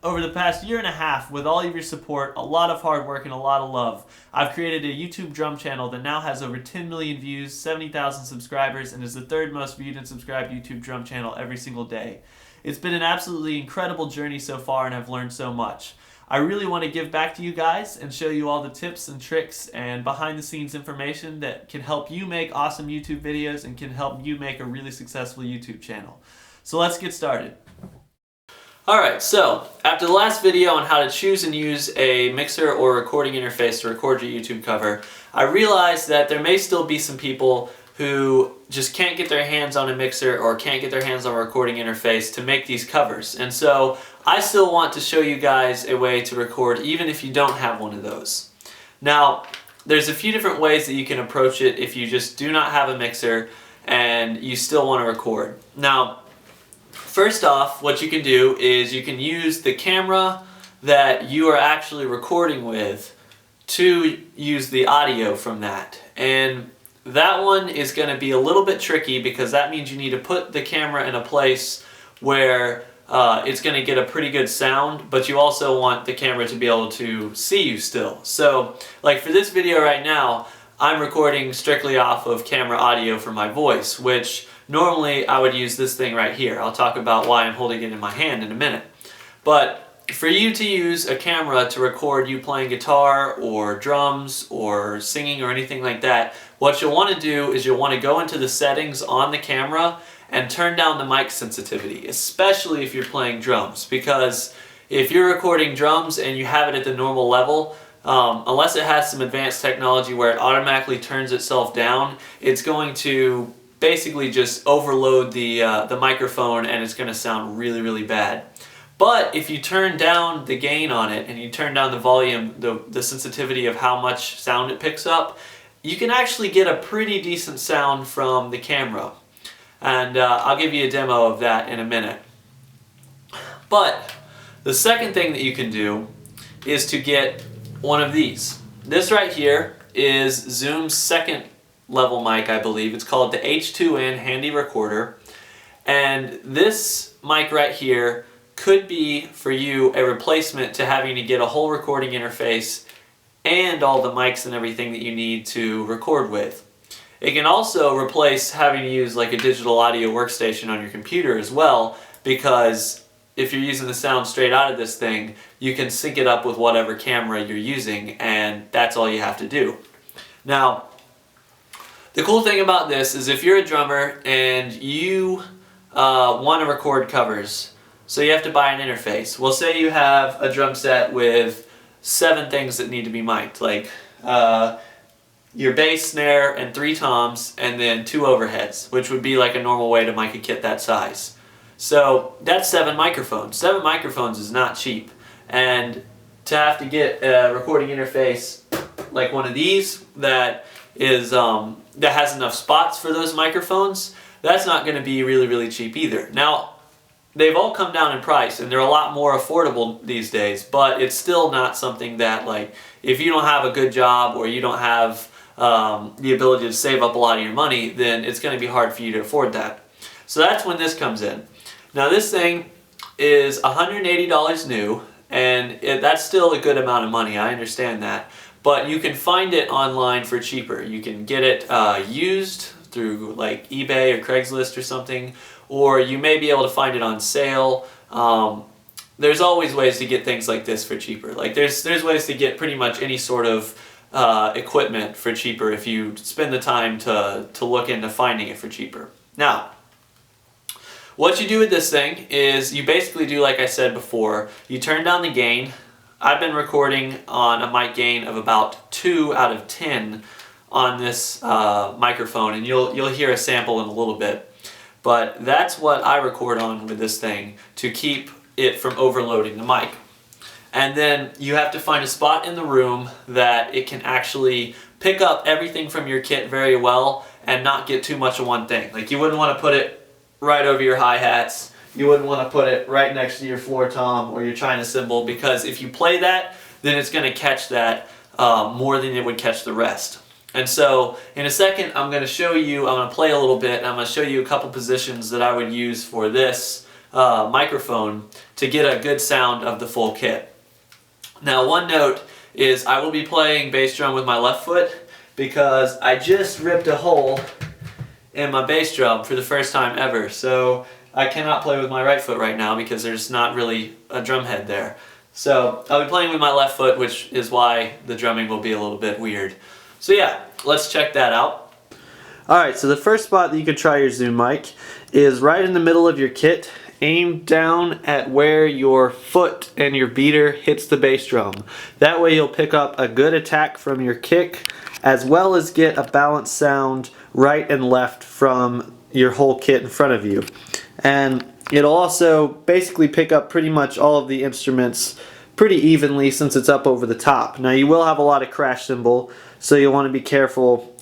Over the past year and a half, with all of your support, a lot of hard work, and a lot of love, I've created a YouTube drum channel that now has over 10 million views, 70,000 subscribers, and is the third most viewed and subscribed YouTube drum channel every single day. It's been an absolutely incredible journey so far, and I've learned so much. I really want to give back to you guys and show you all the tips and tricks and behind the scenes information that can help you make awesome YouTube videos and can help you make a really successful YouTube channel. So let's get started. Alright, so after the last video on how to choose and use a mixer or recording interface to record your YouTube cover, I realized that there may still be some people who just can't get their hands on a mixer or can't get their hands on a recording interface to make these covers. And so I still want to show you guys a way to record even if you don't have one of those. Now, there's a few different ways that you can approach it if you just do not have a mixer and you still want to record. Now, first off, what you can do is you can use the camera that you are actually recording with to use the audio from that. And that one is going to be a little bit tricky because that means you need to put the camera in a place where it's going to get a pretty good sound, but you also want the camera to be able to see you still. So, like for this video right now, I'm recording strictly off of camera audio for my voice, which normally I would use this thing right here. I'll talk about why I'm holding it in my hand in a minute. But for you to use a camera to record you playing guitar or drums or singing or anything like that, what you'll want to do is you'll want to go into the settings on the camera and turn down the mic sensitivity, especially if you're playing drums, because if you're recording drums and you have it at the normal level, unless it has some advanced technology where it automatically turns itself down, it's going to basically just overload the microphone and it's going to sound really, really bad. But if you turn down the gain on it and you turn down the volume, the sensitivity of how much sound it picks up, you can actually get a pretty decent sound from the camera. And I'll give you a demo of that in a minute. But the second thing that you can do is to get one of these. This right here is Zoom's second level mic, I believe. It's called the H2N Handy Recorder. And this mic right here could be for you a replacement to having to get a whole recording interface and all the mics and everything that you need to record with. It can also replace having to use like a digital audio workstation on your computer as well, because if you're using the sound straight out of this thing, you can sync it up with whatever camera you're using, and that's all you have to do. Now, the cool thing about this is if you're a drummer and you want to record covers, so you have to buy an interface. Well, say you have a drum set with 7 things that need to be mic'd, like your bass, snare, and 3 toms, and then 2 overheads, which would be like a normal way to mic a kit that size. So that's 7 microphones. 7 microphones is not cheap, and to have to get a recording interface like one of these that is that has enough spots for those microphones, that's not going to be really, really cheap either. Now, they've all come down in price and they're a lot more affordable these days, but it's still not something that, like, if you don't have a good job or you don't have the ability to save up a lot of your money, then it's going to be hard for you to afford that. So that's when this comes in. Now, this thing is $180 new, and that's still a good amount of money, I understand that, but you can find it online for cheaper. You can get it used through like eBay or Craigslist or something, or you may be able to find it on sale. There's always ways to get things like this for cheaper. Like there's ways to get pretty much any sort of equipment for cheaper if you spend the time to look into finding it for cheaper. Now, what you do with this thing is you basically do like I said before. You turn down the gain. I've been recording on a mic gain of about 2 out of 10 on this microphone, and you'll hear a sample in a little bit. But that's what I record on with this thing to keep it from overloading the mic. And then you have to find a spot in the room that it can actually pick up everything from your kit very well and not get too much of one thing. Like, you wouldn't want to put it right over your hi-hats. You wouldn't want to put it right next to your floor tom or your China cymbal, because if you play that, then it's going to catch that more than it would catch the rest. And so in a second, I'm going to show you, I'm going to play a little bit, and I'm going to show you a couple positions that I would use for this microphone to get a good sound of the full kit. Now, one note is I will be playing bass drum with my left foot because I just ripped a hole in my bass drum for the first time ever. So I cannot play with my right foot right now because there's not really a drum head there. So I'll be playing with my left foot, which is why the drumming will be a little bit weird. So yeah, let's check that out. Alright, so the first spot that you could try your Zoom mic is right in the middle of your kit. Aim down at where your foot and your beater hits the bass drum. That way you'll pick up a good attack from your kick as well as get a balanced sound right and left from your whole kit in front of you. And it'll also basically pick up pretty much all of the instruments pretty evenly since it's up over the top. Now you will have a lot of crash cymbal, so you'll want to be careful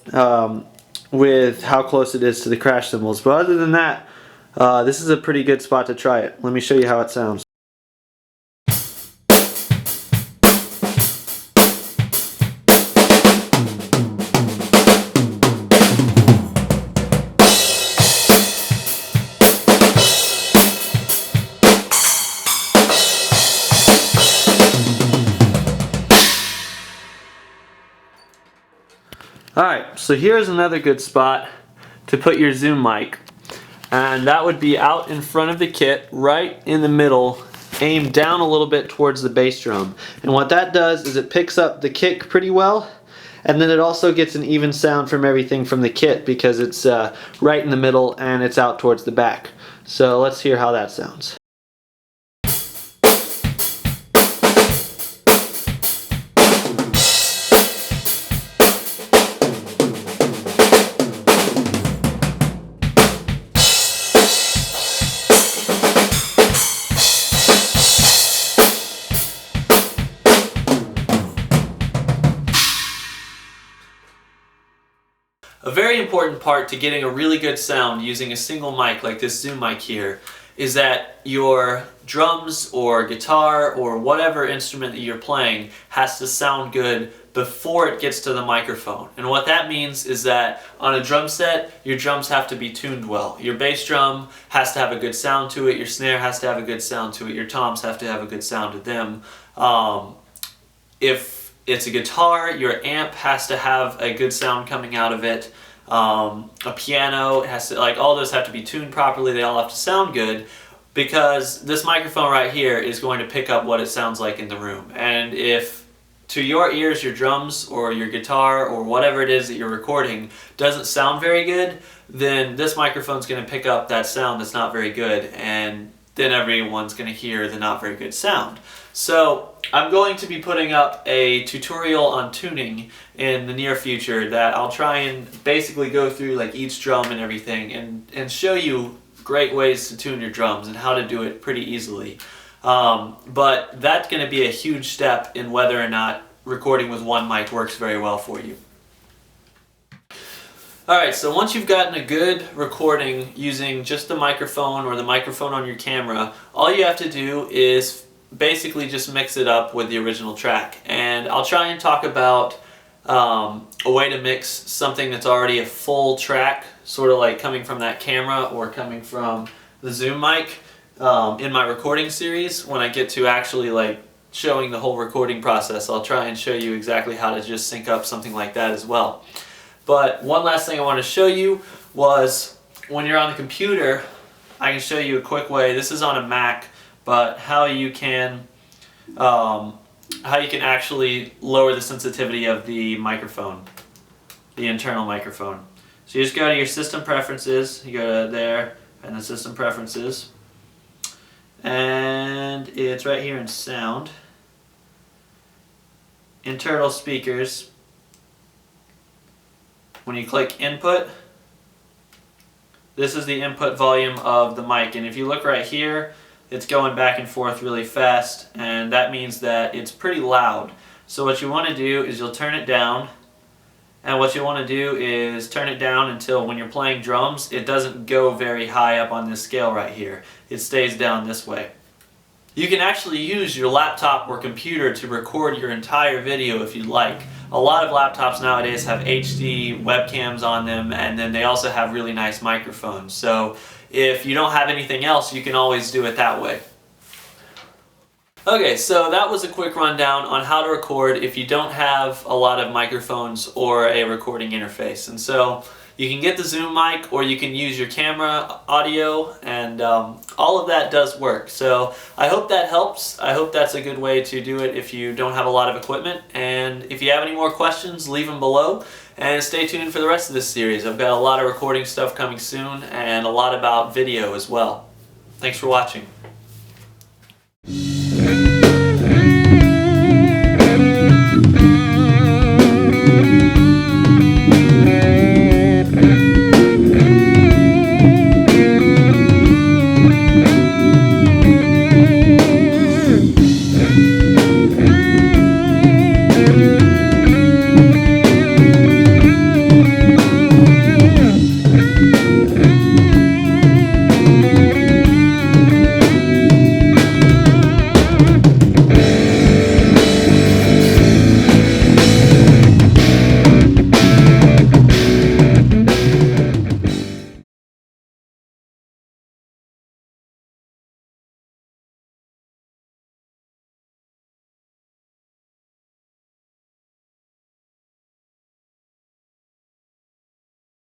with how close it is to the crash cymbals. But other than that, this is a pretty good spot to try it. Let me show you how it sounds. Alright, so here's another good spot to put your Zoom mic. And that would be out in front of the kit, right in the middle, aimed down a little bit towards the bass drum. And what that does is it picks up the kick pretty well, and then it also gets an even sound from everything from the kit because it's right in the middle and it's out towards the back. So let's hear how that sounds. A very important part to getting a really good sound using a single mic like this Zoom mic here is that your drums or guitar or whatever instrument that you're playing has to sound good before it gets to the microphone. And what that means is that on a drum set, your drums have to be tuned well. Your bass drum has to have a good sound to it, your snare has to have a good sound to it, your toms have to have a good sound to them. If it's a guitar, your amp has to have a good sound coming out of it. A piano has to, like, all those have to be tuned properly. They all have to sound good because this microphone right here is going to pick up what it sounds like in the room. And if to your ears your drums or your guitar or whatever it is that you're recording doesn't sound very good, then this microphone's going to pick up that sound that's not very good, and then everyone's going to hear the not very good sound. So I'm going to be putting up a tutorial on tuning in the near future that I'll try and basically go through like each drum and everything and show you great ways to tune your drums and how to do it pretty easily. But that's going to be a huge step in whether or not recording with one mic works very well for you. Alright, so once you've gotten a good recording using just the microphone or the microphone on your camera, all you have to do is basically just mix it up with the original track. And I'll try and talk about a way to mix something that's already a full track, sort of like coming from that camera or coming from the Zoom mic in my recording series. When I get to actually like showing the whole recording process, I'll try and show you exactly how to just sync up something like that as well. But one last thing I want to show you was when you're on the computer, I can show you a quick way. This is on a Mac, but how you can actually lower the sensitivity of the microphone, the internal microphone. So you just go to your system preferences, you go to there and the system preferences, and it's right here in sound, internal speakers. When you click input, this is the input volume of the mic, and if you look right here, it's going back and forth really fast, and that means that it's pretty loud. So what you want to do is you'll turn it down, and what you want to do is turn it down until when you're playing drums, it doesn't go very high up on this scale right here. It stays down this way. You can actually use your laptop or computer to record your entire video if you'd like. A lot of laptops nowadays have HD webcams on them, and then they also have really nice microphones. So if you don't have anything else, you can always do it that way. Okay, so that was a quick rundown on how to record if you don't have a lot of microphones or a recording interface. And so you can get the Zoom mic, or you can use your camera audio, and all of that does work. So I hope that helps. I hope that's a good way to do it if you don't have a lot of equipment. And if you have any more questions, leave them below. And stay tuned for the rest of this series. I've got a lot of recording stuff coming soon, and a lot about video as well. Thanks for watching.